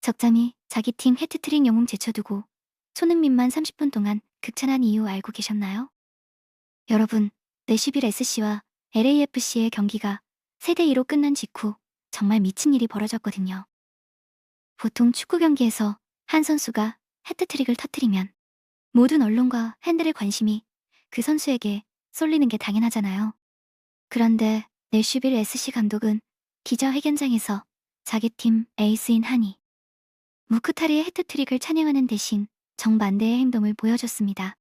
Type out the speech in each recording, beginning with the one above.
적장이 자기 팀 해트트릭 영웅 제쳐두고 손흥민만 30분 동안 극찬한 이유 알고 계셨나요? 여러분, 내슈빌 SC와 LAFC의 경기가 3대2로 끝난 직후 정말 미친 일이 벌어졌거든요. 보통 축구 경기에서 한 선수가 해트트릭을 터뜨리면 모든 언론과 팬들의 관심이 그 선수에게 쏠리는 게 당연하잖아요. 그런데 내슈빌 SC 감독은 기자회견장에서 자기 팀 에이스인 하니 무크타리의 해트트릭을 찬양하는 대신 정반대의 행동을 보여줬습니다.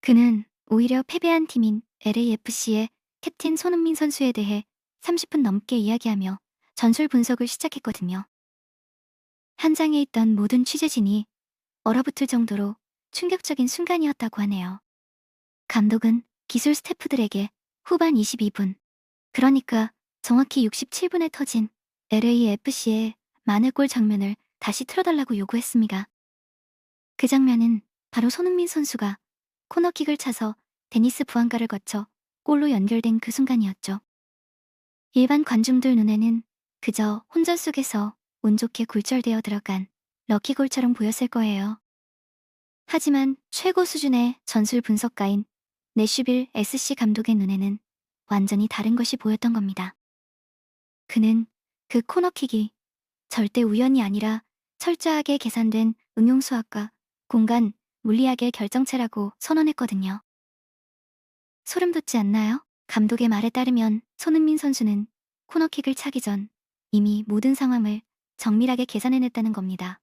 그는 오히려 패배한 팀인 LAFC의 캡틴 손흥민 선수에 대해 30분 넘게 이야기하며 전술 분석을 시작했거든요. 현장에 있던 모든 취재진이 얼어붙을 정도로 충격적인 순간이었다고 하네요. 감독은 기술 스태프들에게 후반 22분, 그러니까 정확히 67분에 터진 LAFC의 만회골 장면을 다시 틀어달라고 요구했습니다. 그 장면은 바로 손흥민 선수가 코너킥을 차서 데니스 부안가를 거쳐 골로 연결된 그 순간이었죠. 일반 관중들 눈에는 그저 혼전 속에서 운 좋게 굴절되어 들어간 럭키골처럼 보였을 거예요. 하지만 최고 수준의 전술 분석가인 내슈빌 SC 감독의 눈에는 완전히 다른 것이 보였던 겁니다. 그는 그 코너킥이 절대 우연이 아니라 철저하게 계산된 응용수학과 공간, 물리학의 결정체라고 선언했거든요. 소름 돋지 않나요? 감독의 말에 따르면 손흥민 선수는 코너킥을 차기 전 이미 모든 상황을 정밀하게 계산해냈다는 겁니다.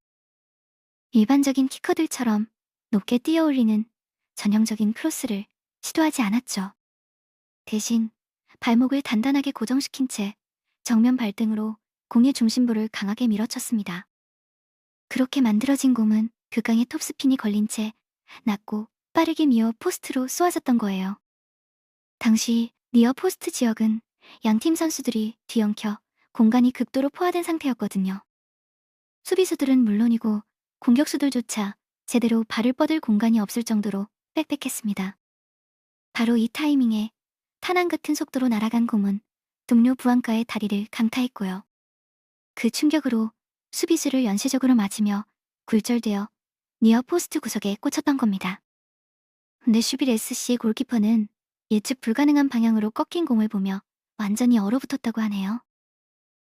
일반적인 키커들처럼 높게 뛰어올리는 전형적인 크로스를 시도하지 않았죠. 대신 발목을 단단하게 고정시킨 채 정면 발등으로 공의 중심부를 강하게 밀어쳤습니다. 그렇게 만들어진 공은 극강의 톱스핀이 걸린 채 낮고 빠르게 미어 포스트로 쏘아졌던 거예요. 당시 니어 포스트 지역은 양팀 선수들이 뒤엉켜 공간이 극도로 포화된 상태였거든요. 수비수들은 물론이고 공격수들조차 제대로 발을 뻗을 공간이 없을 정도로 빽빽했습니다. 바로 이 타이밍에 탄환 같은 속도로 날아간 공은 동료 부안가의 다리를 강타했고요. 그 충격으로 수비수를 연쇄적으로 맞으며 굴절되어 니어 포스트 구석에 꽂혔던 겁니다. 내슈빌 SC 골키퍼는 예측 불가능한 방향으로 꺾인 공을 보며 완전히 얼어붙었다고 하네요.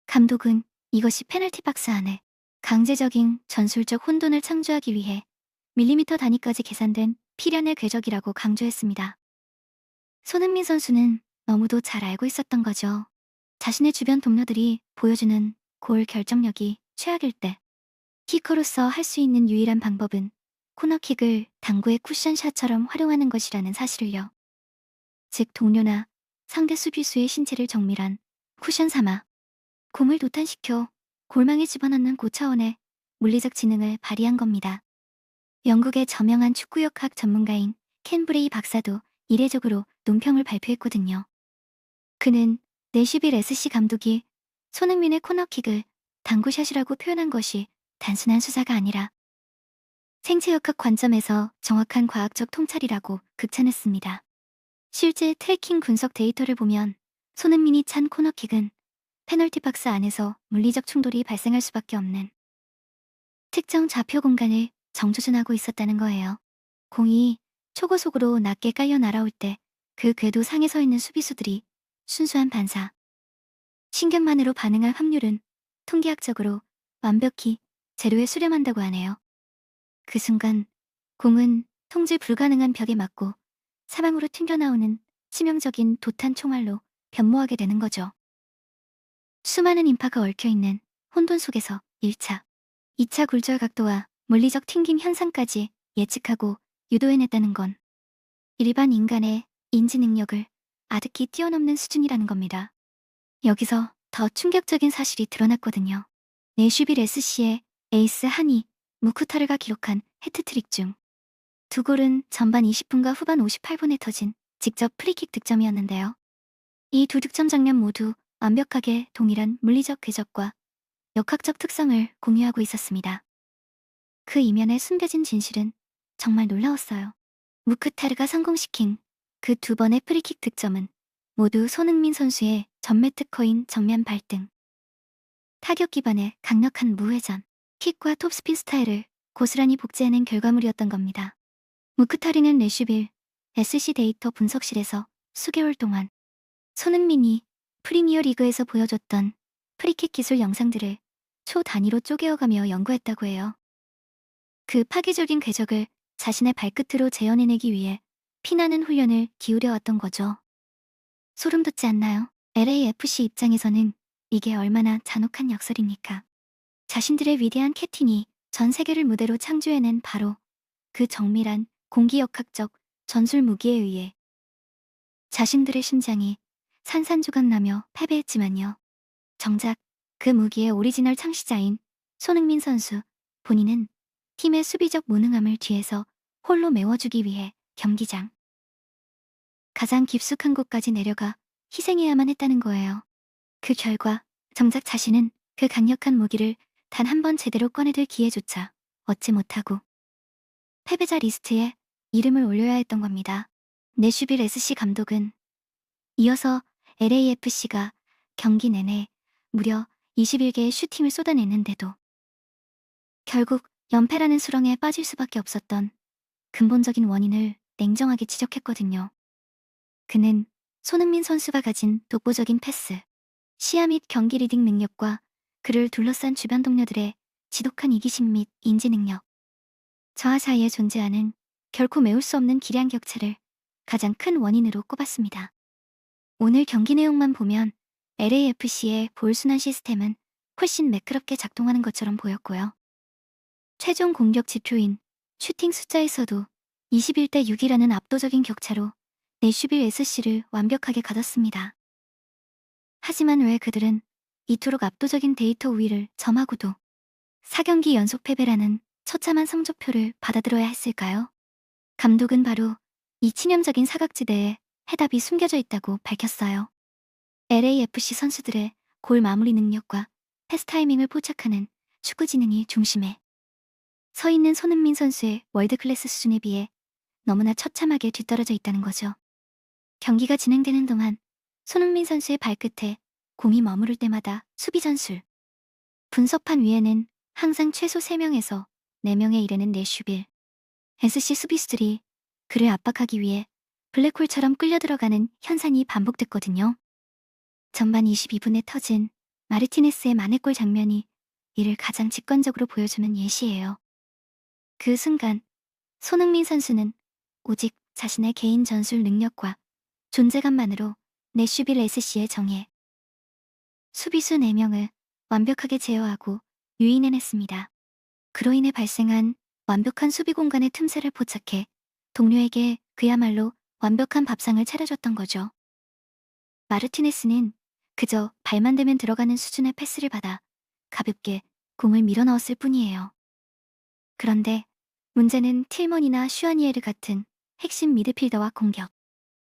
감독은 이것이 페널티 박스 안에 강제적인 전술적 혼돈을 창조하기 위해 밀리미터 단위까지 계산된 필연의 궤적이라고 강조했습니다. 손흥민 선수는 너무도 잘 알고 있었던 거죠. 자신의 주변 동료들이 보여주는 골 결정력이 최악일 때 키커로서 할 수 있는 유일한 방법은 코너킥을 당구의 쿠션샷처럼 활용하는 것이라는 사실을요. 즉 동료나 상대 수비수의 신체를 정밀한 쿠션 삼아 공을 도탄시켜 골망에 집어넣는 고차원의 물리적 지능을 발휘한 겁니다. 영국의 저명한 축구역학 전문가인 켄 브레이 박사도 이례적으로 논평을 발표했거든요. 그는 내슈빌 SC 감독이 손흥민의 코너킥을 당구샷이라고 표현한 것이 단순한 수사가 아니라 생체역학 관점에서 정확한 과학적 통찰이라고 극찬했습니다. 실제 트래킹 분석 데이터를 보면 손흥민이 찬 코너킥은 페널티 박스 안에서 물리적 충돌이 발생할 수밖에 없는 특정 좌표 공간을 정조준하고 있었다는 거예요. 공이 초고속으로 낮게 깔려 날아올 때 그 궤도 상에 서 있는 수비수들이 순수한 반사, 신경만으로 반응할 확률은 통계학적으로 완벽히 제로에 수렴한다고 하네요. 그 순간 공은 통제 불가능한 벽에 맞고 사방으로 튕겨나오는 치명적인 도탄 총알로 변모하게 되는 거죠. 수많은 인파가 얽혀있는 혼돈 속에서 1차, 2차 굴절 각도와 물리적 튕김 현상까지 예측하고 유도해냈다는 건 일반 인간의 인지 능력을 아득히 뛰어넘는 수준이라는 겁니다. 여기서 더 충격적인 사실이 드러났거든요. 내슈빌 SC의 에이스 하니 무쿠타르가 기록한 해트트릭 중 두 골은 전반 20분과 후반 58분에 터진 직접 프리킥 득점이었는데요. 이 두 득점 장면 모두 완벽하게 동일한 물리적 궤적과 역학적 특성을 공유하고 있었습니다. 그 이면에 숨겨진 진실은 정말 놀라웠어요. 무크타르가 성공시킨 그 두 번의 프리킥 득점은 모두 손흥민 선수의 전매 특허인 정면 발등, 타격 기반의 강력한 무회전, 킥과 톱스핀 스타일을 고스란히 복제해낸 결과물이었던 겁니다. 무크타리는 내슈빌 SC 데이터 분석실에서 수개월 동안 손흥민이 프리미어 리그에서 보여줬던 프리킥 기술 영상들을 초 단위로 쪼개어가며 연구했다고 해요. 그 파괴적인 궤적을 자신의 발끝으로 재현해내기 위해 피나는 훈련을 기울여왔던 거죠. 소름 돋지 않나요? LAFC 입장에서는 이게 얼마나 잔혹한 역설입니까? 자신들의 위대한 캡틴이 전 세계를 무대로 창조해낸 바로 그 정밀한 공기역학적 전술 무기에 의해 자신들의 심장이 산산조각나며 패배했지만요. 정작 그 무기의 오리지널 창시자인 손흥민 선수 본인은 팀의 수비적 무능함을 뒤에서 홀로 메워주기 위해 경기장 가장 깊숙한 곳까지 내려가 희생해야만 했다는 거예요. 그 결과 정작 자신은 그 강력한 무기를 단 한 번 제대로 꺼내들 기회조차 얻지 못하고 패배자 리스트에 이름을 올려야 했던 겁니다. 내슈빌 SC 감독은 이어서 LAFC가 경기 내내 무려 21개의 슈팅을 쏟아냈는데도 결국 연패라는 수렁에 빠질 수밖에 없었던 근본적인 원인을 냉정하게 지적했거든요. 그는 손흥민 선수가 가진 독보적인 패스, 시야 및 경기 리딩 능력과 그를 둘러싼 주변 동료들의 지독한 이기심 및 인지 능력, 저하 사이에 존재하는 결코 메울 수 없는 기량 격차를 가장 큰 원인으로 꼽았습니다. 오늘 경기 내용만 보면 LAFC의 볼 순환 시스템은 훨씬 매끄럽게 작동하는 것처럼 보였고요. 최종 공격 지표인 슈팅 숫자에서도 21대 6이라는 압도적인 격차로 내슈빌 SC를 완벽하게 가뒀습니다. 하지만 왜 그들은 이토록 압도적인 데이터 우위를 점하고도 4경기 연속 패배라는 처참한 성적표를 받아들여야 했을까요? 감독은 바로 이 치명적인 사각지대에 해답이 숨겨져 있다고 밝혔어요. LAFC 선수들의 골 마무리 능력과 패스 타이밍을 포착하는 축구 지능이 중심에 서 있는 손흥민 선수의 월드클래스 수준에 비해 너무나 처참하게 뒤떨어져 있다는 거죠. 경기가 진행되는 동안 손흥민 선수의 발끝에 공이 머무를 때마다 수비 전술. 분석판 위에는 항상 최소 3명에서 4명에 이르는 내슈빌 SC 수비수들이 그를 압박하기 위해 블랙홀처럼 끌려 들어가는 현상이 반복됐거든요. 전반 22분에 터진 마르티네스의 만회골 장면이 이를 가장 직관적으로 보여주는 예시예요. 그 순간 손흥민 선수는 오직 자신의 개인 전술 능력과 존재감만으로 내슈빌 SC의 정예 수비수 4명을 완벽하게 제어하고 유인해냈습니다. 그로 인해 발생한 완벽한 수비 공간의 틈새를 포착해 동료에게 그야말로 완벽한 밥상을 차려줬던 거죠. 마르티네스는 그저 발만 대면 들어가는 수준의 패스를 받아 가볍게 공을 밀어넣었을 뿐이에요. 그런데 문제는 틸먼이나 슈아니에르 같은 핵심 미드필더와 공격,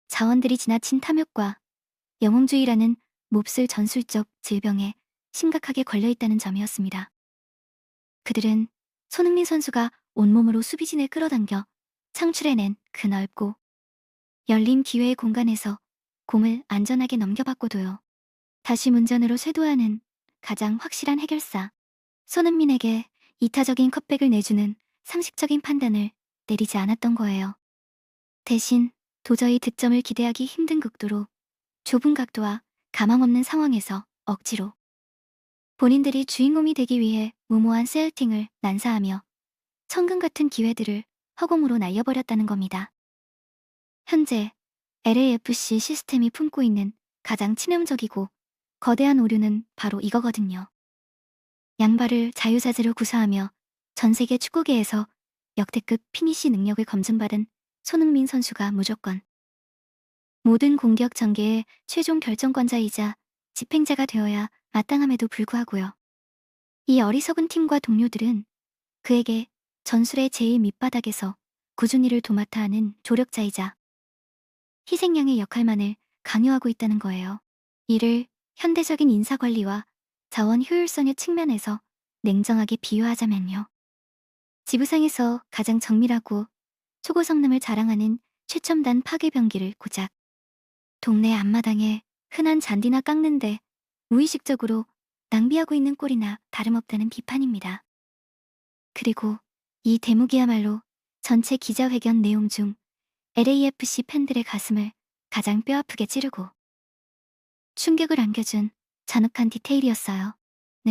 자원들이 지나친 탐욕과 영웅주의라는 몹쓸 전술적 질병에 심각하게 걸려있다는 점이었습니다. 그들은 손흥민 선수가 온몸으로 수비진을 끌어당겨 창출해낸 그 넓고 열린 기회의 공간에서 공을 안전하게 넘겨받고도요. 다시 문전으로 쇄도하는 가장 확실한 해결사, 손흥민에게 이타적인 컵백을 내주는 상식적인 판단을 내리지 않았던 거예요. 대신 도저히 득점을 기대하기 힘든 극도로 좁은 각도와 가망 없는 상황에서 억지로 본인들이 주인공이 되기 위해 무모한 세어팅을 난사하며 천금 같은 기회들을 허공으로 날려버렸다는 겁니다. 현재 LAFC 시스템이 품고 있는 가장 치명적이고 거대한 오류는 바로 이거거든요. 양발을 자유자재로 구사하며 전 세계 축구계에서 역대급 피니시 능력을 검증받은 손흥민 선수가 무조건 모든 공격 전개의 최종 결정권자이자 집행자가 되어야 마땅함에도 불구하고요. 이 어리석은 팀과 동료들은 그에게 전술의 제일 밑바닥에서 꾸준히 일을 도맡아 하는 조력자이자 희생양의 역할만을 강요하고 있다는 거예요. 이를 현대적인 인사관리와 자원 효율성의 측면에서 냉정하게 비유하자면요. 지구상에서 가장 정밀하고 초고 성능을 자랑하는 최첨단 파괴병기를 고작 동네 앞마당에 흔한 잔디나 깎는데 무의식적으로 낭비하고 있는 꼴이나 다름없다는 비판입니다. 그리고 이 대목이야말로 전체 기자회견 내용 중 LAFC 팬들의 가슴을 가장 뼈아프게 찌르고 충격을 안겨준 잔혹한 디테일이었어요.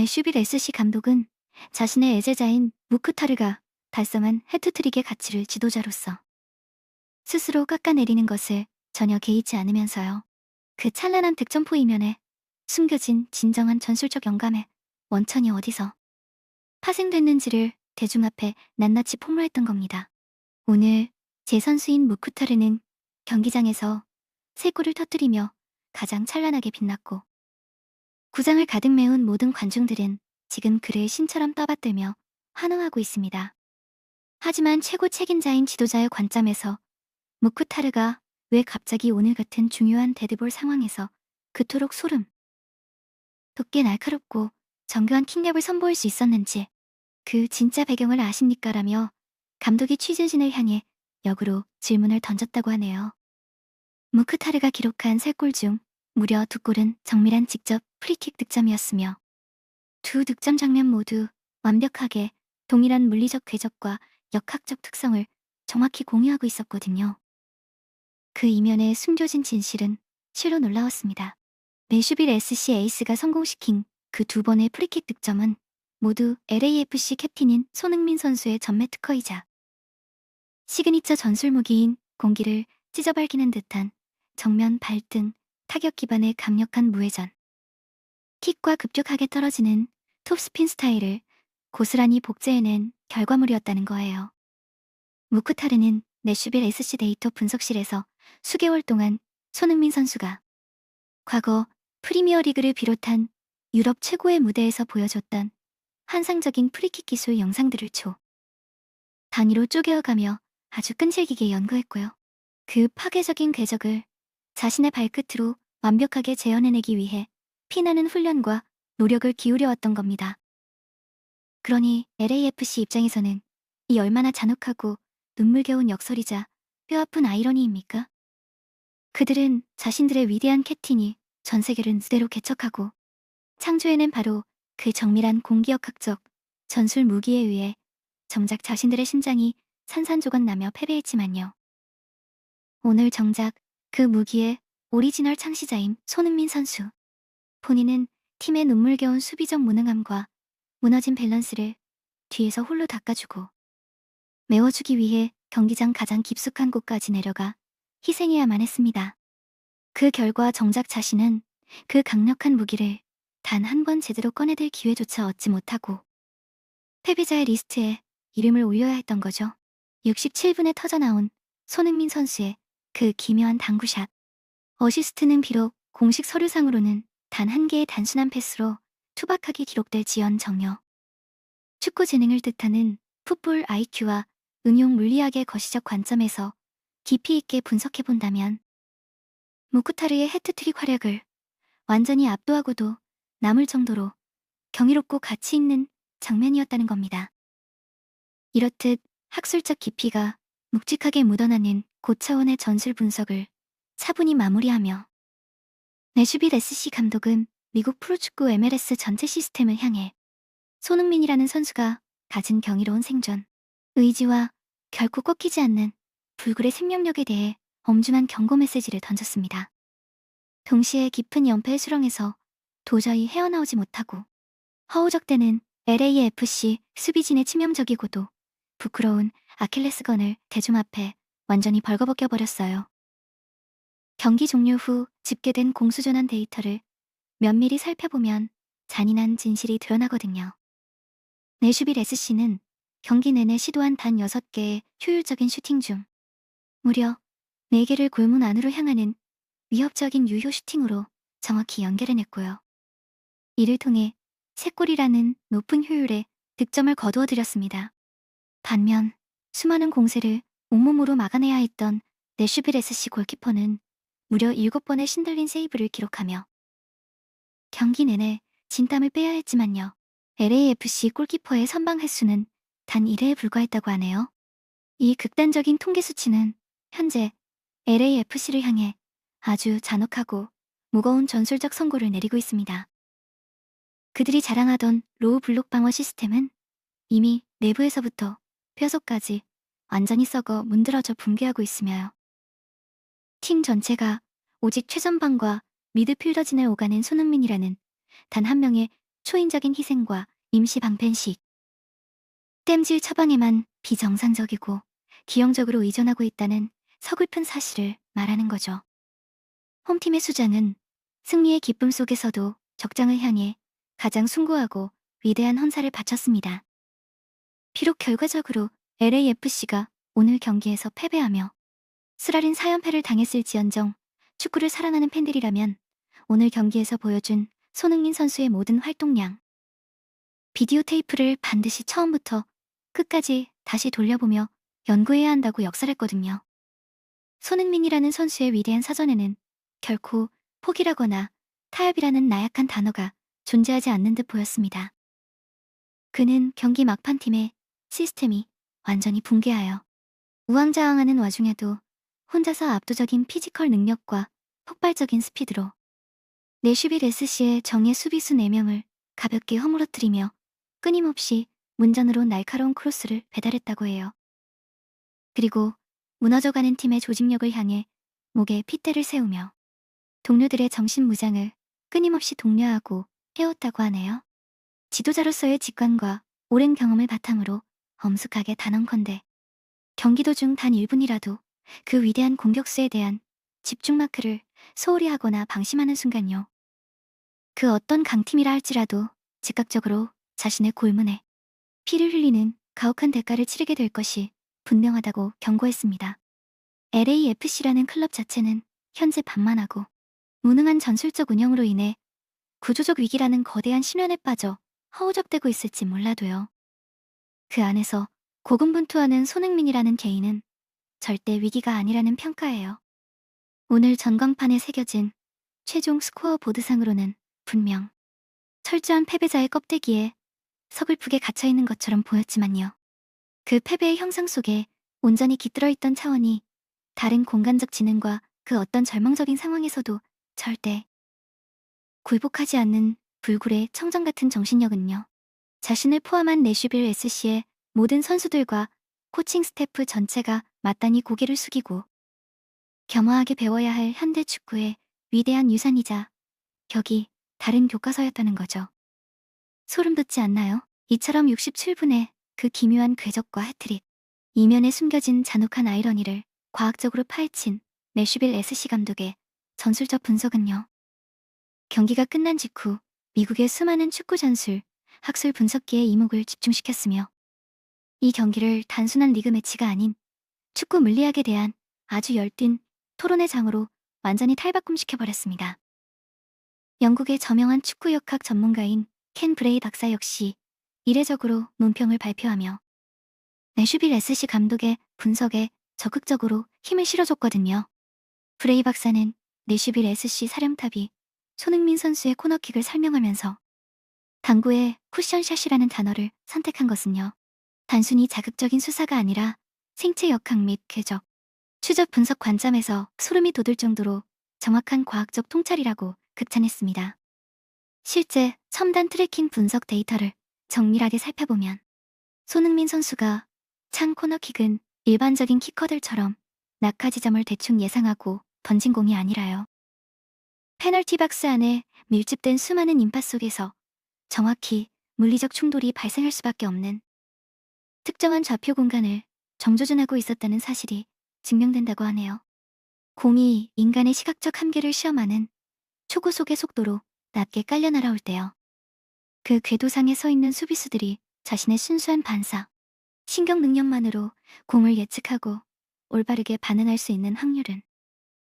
슈빌 SC 감독은 자신의 애제자인 무크타르가 달성한 해트트릭의 가치를 지도자로서 스스로 깎아내리는 것을 전혀 개의치 않으면서요. 그 찬란한 득점포 이면에 숨겨진 진정한 전술적 영감의 원천이 어디서 파생됐는지를 대중 앞에 낱낱이 폭로했던 겁니다. 오늘 제 선수인 무크타르는 경기장에서 3골을 터뜨리며 가장 찬란하게 빛났고 구장을 가득 메운 모든 관중들은 지금 그를 신처럼 떠받들며 환호하고 있습니다. 하지만 최고 책임자인 지도자의 관점에서 무크타르가 왜 갑자기 오늘 같은 중요한 데드볼 상황에서 그토록 소름 돋게 날카롭고 정교한 킥랩을 선보일 수 있었는지 그 진짜 배경을 아십니까? 라며 감독이 취재진을 향해 역으로 질문을 던졌다고 하네요. 무크타르가 기록한 3골 중 무려 2골은 정밀한 직접 프리킥 득점이었으며 두 득점 장면 모두 완벽하게 동일한 물리적 궤적과 역학적 특성을 정확히 공유하고 있었거든요. 그 이면에 숨겨진 진실은 실로 놀라웠습니다. 슈빌 SC 에이스가 성공시킨 그 2번의 프리킥 득점은 모두 LAFC 캡틴인 손흥민 선수의 전매 특허이자 시그니처 전술 무기인 공기를 찢어밟기는 듯한 정면 발등 타격 기반의 강력한 무회전 킥과 급격하게 떨어지는 톱스핀 스타일을 고스란히 복제해낸 결과물이었다는 거예요. 무크타르는 슈빌 SC 데이터 분석실에서 수개월 동안 손흥민 선수가 과거 프리미어리그를 비롯한 유럽 최고의 무대에서 보여줬던 환상적인 프리킥 기술 영상들을 단위로 쪼개어가며 아주 끈질기게 연구했고요. 그 파괴적인 궤적을 자신의 발끝으로 완벽하게 재현해내기 위해 피나는 훈련과 노력을 기울여왔던 겁니다. 그러니 LAFC 입장에서는 이 얼마나 잔혹하고 눈물겨운 역설이자 뼈아픈 아이러니입니까? 그들은 자신들의 위대한 캡틴이 전 세계를 무대로 개척하고 창조해낸 바로 그 정밀한 공기역학적 전술 무기에 의해 정작 자신들의 심장이 산산조각 나며 패배했지만요. 오늘 정작 그 무기의 오리지널 창시자인 손흥민 선수. 본인은 팀의 눈물겨운 수비적 무능함과 무너진 밸런스를 뒤에서 홀로 닦아주고 메워주기 위해 경기장 가장 깊숙한 곳까지 내려가 희생해야만 했습니다. 그 결과 정작 자신은 그 강력한 무기를 단 한 번 제대로 꺼내들 기회조차 얻지 못하고 패배자의 리스트에 이름을 올려야 했던 거죠. 67분에 터져나온 손흥민 선수의 그 기묘한 당구샷. 어시스트는 비록 공식 서류상으로는 단 한 개의 단순한 패스로 투박하게 기록될 지연 정려. 축구 재능을 뜻하는 풋볼 IQ와 응용 물리학의 거시적 관점에서 깊이 있게 분석해본다면 무크타르의 해트트릭 활약을 완전히 압도하고도 남을 정도로 경이롭고 가치 있는 장면이었다는 겁니다. 이렇듯 학술적 깊이가 묵직하게 묻어나는 고차원의 전술 분석을 차분히 마무리하며 슈빌 SC 감독은 미국 프로축구 MLS 전체 시스템을 향해 손흥민이라는 선수가 가진 경이로운 생존, 의지와 결코 꺾이지 않는 불굴의 생명력에 대해 엄중한 경고 메시지를 던졌습니다. 동시에 깊은 연패의 수렁에서 도저히 헤어나오지 못하고 허우적대는 LAFC 수비진의 치명적이고도 부끄러운 아킬레스건을 대중 앞에 완전히 벌거벗겨버렸어요. 경기 종료 후 집계된 공수전환 데이터를 면밀히 살펴보면 잔인한 진실이 드러나거든요. 슈빌 SC는 경기 내내 시도한 단 6개의 효율적인 슈팅 중 무려 4개를 골문 안으로 향하는 위협적인 유효 슈팅으로 정확히 연결해냈고요. 이를 통해 3골이라는 높은 효율의 득점을 거두어들였습니다. 반면 수많은 공세를 온몸으로 막아내야 했던 슈빌 SC 골키퍼는 무려 7번의 신들린 세이브를 기록하며 경기 내내 진땀을 빼야 했지만요. LAFC 골키퍼의 선방 횟수는 단 1회에 불과했다고 하네요. 이 극단적인 통계 수치는 현재 LAFC를 향해 아주 잔혹하고 무거운 전술적 선고를 내리고 있습니다. 그들이 자랑하던 로우 블록 방어 시스템은 이미 내부에서부터 뼈속까지 완전히 썩어 문드러져 붕괴하고 있으며요. 팀 전체가 오직 최전방과 미드필더진을 오가는 손흥민이라는 단 한 명의 초인적인 희생과 임시 방편식. 땜질 처방에만 비정상적이고 기형적으로 의존하고 있다는 서글픈 사실을 말하는 거죠. 홈팀의 수장은 승리의 기쁨 속에서도 적장을 향해 가장 숭고하고 위대한 헌사를 바쳤습니다. 비록 결과적으로 LAFC가 오늘 경기에서 패배하며 쓰라린 4연패를 당했을지언정 축구를 사랑하는 팬들이라면 오늘 경기에서 보여준 손흥민 선수의 모든 활동량, 비디오 테이프를 반드시 처음부터 끝까지 다시 돌려보며 연구해야 한다고 역설했거든요. 손흥민이라는 선수의 위대한 사전에는 결코 포기라거나 타협이라는 나약한 단어가 존재하지 않는 듯 보였습니다. 그는 경기 막판 팀의 시스템이 완전히 붕괴하여 우왕좌왕하는 와중에도 혼자서 압도적인 피지컬 능력과 폭발적인 스피드로 내슈빌 SC의 정예 수비수 4명을 가볍게 허물어뜨리며 끊임없이 문전으로 날카로운 크로스를 배달했다고 해요. 그리고 무너져가는 팀의 조직력을 향해 목에 핏대를 세우며 동료들의 정신무장을 끊임없이 독려하고 해왔다고 하네요. 지도자로서의 직관과 오랜 경험을 바탕으로 엄숙하게 단언컨대 경기 도중 단 1분이라도 그 위대한 공격수에 대한 집중 마크를 소홀히 하거나 방심하는 순간요. 그 어떤 강팀이라 할지라도 즉각적으로 자신의 골문에 피를 흘리는 가혹한 대가를 치르게 될 것이 분명하다고 경고했습니다. LAFC라는 클럽 자체는 현재 반만하고 무능한 전술적 운영으로 인해 구조적 위기라는 거대한 심연에 빠져 허우적대고 있을지 몰라도요. 그 안에서 고군분투하는 손흥민이라는 개인은 절대 위기가 아니라는 평가예요. 오늘 전광판에 새겨진 최종 스코어 보드상으로는 분명 철저한 패배자의 껍데기에 서글프게 갇혀있는 것처럼 보였지만요. 그 패배의 형상 속에 온전히 깃들어 있던 차원이 다른 공간적 지능과 그 어떤 절망적인 상황에서도 절대 굴복하지 않는 불굴의 청정 같은 정신력은요. 자신을 포함한 내슈빌 SC의 모든 선수들과 코칭 스태프 전체가 마땅히 고개를 숙이고 겸허하게 배워야 할 현대 축구의 위대한 유산이자 격이 다른 교과서였다는 거죠. 소름 돋지 않나요? 이처럼 67분의 그 기묘한 궤적과 해트릭, 이면에 숨겨진 잔혹한 아이러니를 과학적으로 파헤친 내슈빌 SC 감독의 전술적 분석은요. 경기가 끝난 직후 미국의 수많은 축구 전술, 학술 분석기에 이목을 집중시켰으며 이 경기를 단순한 리그 매치가 아닌 축구 물리학에 대한 아주 열띤 토론의 장으로 완전히 탈바꿈시켜버렸습니다. 영국의 저명한 축구역학 전문가인 켄 브레이 박사 역시 이례적으로 논평을 발표하며 내슈빌 SC 감독의 분석에 적극적으로 힘을 실어줬거든요. 브레이 박사는 내슈빌 SC 사령탑이 손흥민 선수의 코너킥을 설명하면서 당구의 쿠션샷이라는 단어를 선택한 것은요. 단순히 자극적인 수사가 아니라 생체 역학 및 궤적, 추적 분석 관점에서 소름이 돋을 정도로 정확한 과학적 통찰이라고 극찬했습니다. 실제 첨단 트래킹 분석 데이터를 정밀하게 살펴보면 손흥민 선수가 찬 코너킥은 일반적인 키커들처럼 낙하 지점을 대충 예상하고 던진 공이 아니라요. 페널티 박스 안에 밀집된 수많은 인파 속에서 정확히 물리적 충돌이 발생할 수밖에 없는 특정한 좌표 공간을 정조준하고 있었다는 사실이 증명된다고 하네요. 공이 인간의 시각적 한계를 시험하는 초고속의 속도로 낮게 깔려 날아올 때요. 그 궤도상에 서 있는 수비수들이 자신의 순수한 반사, 신경 능력만으로 공을 예측하고 올바르게 반응할 수 있는 확률은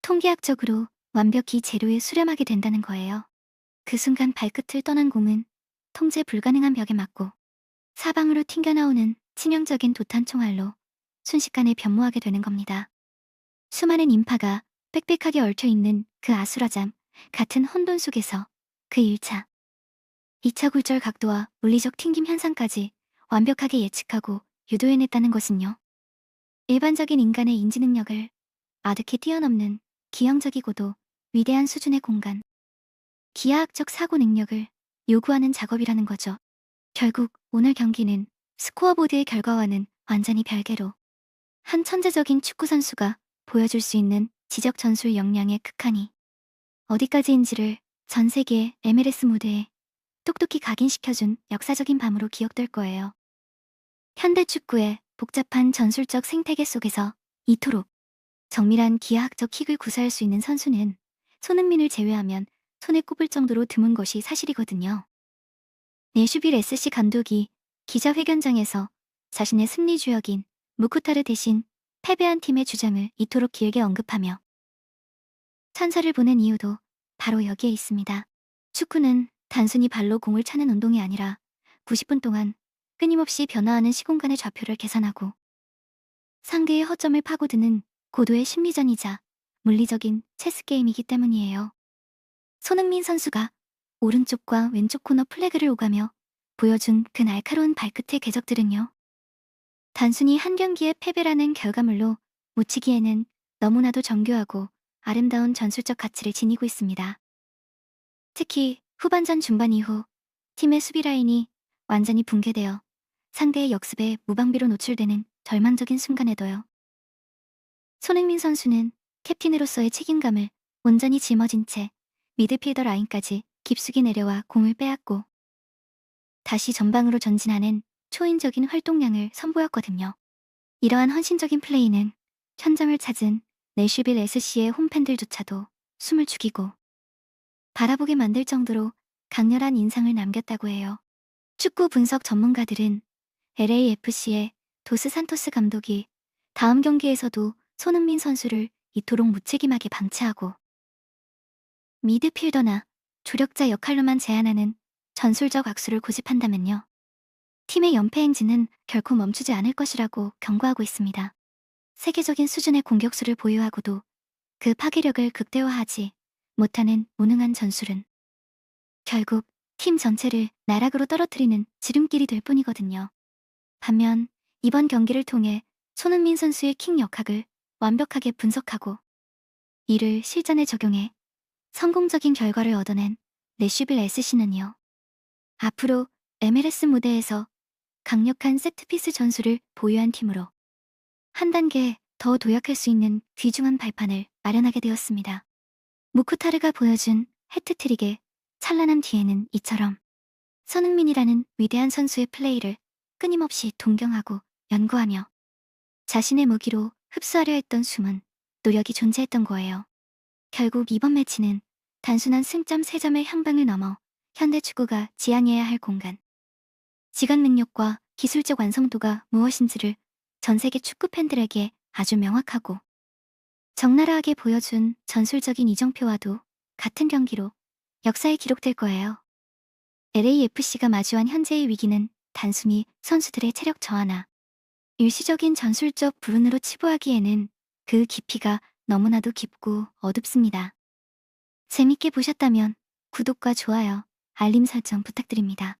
통계학적으로 완벽히 재료에 수렴하게 된다는 거예요. 그 순간 발끝을 떠난 공은 통제 불가능한 벽에 맞고 사방으로 튕겨나오는 치명적인 도탄 총알로 순식간에 변모하게 되는 겁니다. 수많은 인파가 빽빽하게 얽혀있는 그 아수라장 같은 혼돈 속에서 그 1차, 2차 굴절 각도와 물리적 튕김 현상까지 완벽하게 예측하고 유도해냈다는 것은요. 일반적인 인간의 인지 능력을 아득히 뛰어넘는 기형적이고도 위대한 수준의 공간, 기하학적 사고 능력을 요구하는 작업이라는 거죠. 결국 오늘 경기는 스코어보드의 결과와는 완전히 별개로 한 천재적인 축구 선수가 보여줄 수 있는 지적 전술 역량의 극한이 어디까지인지를 전 세계 MLS 무대에 똑똑히 각인시켜준 역사적인 밤으로 기억될 거예요. 현대 축구의 복잡한 전술적 생태계 속에서 이토록 정밀한 기하학적 킥을 구사할 수 있는 선수는 손흥민을 제외하면 손에 꼽을 정도로 드문 것이 사실이거든요. 내슈빌 SC 감독이 기자회견장에서 자신의 승리 주역인 무쿠타르 대신 패배한 팀의 주장을 이토록 길게 언급하며 찬사를 보낸 이유도 바로 여기에 있습니다. 축구는 단순히 발로 공을 차는 운동이 아니라 90분 동안 끊임없이 변화하는 시공간의 좌표를 계산하고 상대의 허점을 파고드는 고도의 심리전이자 물리적인 체스 게임이기 때문이에요. 손흥민 선수가 오른쪽과 왼쪽 코너 플래그를 오가며 보여준 그 날카로운 발끝의 궤적들은요. 단순히 한 경기의 패배라는 결과물로 묻히기에는 너무나도 정교하고 아름다운 전술적 가치를 지니고 있습니다. 특히 후반전 중반 이후 팀의 수비 라인이 완전히 붕괴되어 상대의 역습에 무방비로 노출되는 절망적인 순간에도요. 손흥민 선수는 캡틴으로서의 책임감을 온전히 짊어진 채 미드필더 라인까지 깊숙이 내려와 공을 빼앗고 다시 전방으로 전진하는 초인적인 활동량을 선보였거든요. 이러한 헌신적인 플레이는 현장을 찾은 내슈빌 SC의 홈팬들조차도 숨을 죽이고 바라보게 만들 정도로 강렬한 인상을 남겼다고 해요. 축구 분석 전문가들은 LAFC의 도스 산토스 감독이 다음 경기에서도 손흥민 선수를 이토록 무책임하게 방치하고 미드필더나 조력자 역할로만 제한하는 전술적 악수를 고집한다면요. 팀의 연패 행진은 결코 멈추지 않을 것이라고 경고하고 있습니다. 세계적인 수준의 공격수를 보유하고도 그 파괴력을 극대화하지 못하는 무능한 전술은 결국 팀 전체를 나락으로 떨어뜨리는 지름길이 될 뿐이거든요. 반면 이번 경기를 통해 손흥민 선수의 킥 역학을 완벽하게 분석하고 이를 실전에 적용해 성공적인 결과를 얻어낸 내슈빌 SC는요. 앞으로 MLS 무대에서 강력한 세트피스 전술을 보유한 팀으로 한 단계 더 도약할 수 있는 귀중한 발판을 마련하게 되었습니다. 무쿠타르가 보여준 해트트릭의 찬란함 뒤에는 이처럼 손흥민이라는 위대한 선수의 플레이를 끊임없이 동경하고 연구하며 자신의 무기로 흡수하려 했던 숨은 노력이 존재했던 거예요. 결국 이번 매치는 단순한 승점 3점의 향방을 넘어 현대 축구가 지향해야 할 공간, 지각 능력과 기술적 완성도가 무엇인지를 전 세계 축구 팬들에게 아주 명확하고 적나라하게 보여준 전술적인 이정표와도 같은 경기로 역사에 기록될 거예요. LAFC가 마주한 현재의 위기는 단순히 선수들의 체력 저하나 일시적인 전술적 불운으로 치부하기에는 그 깊이가 너무나도 깊고 어둡습니다. 재밌게 보셨다면 구독과 좋아요, 알림 설정 부탁드립니다.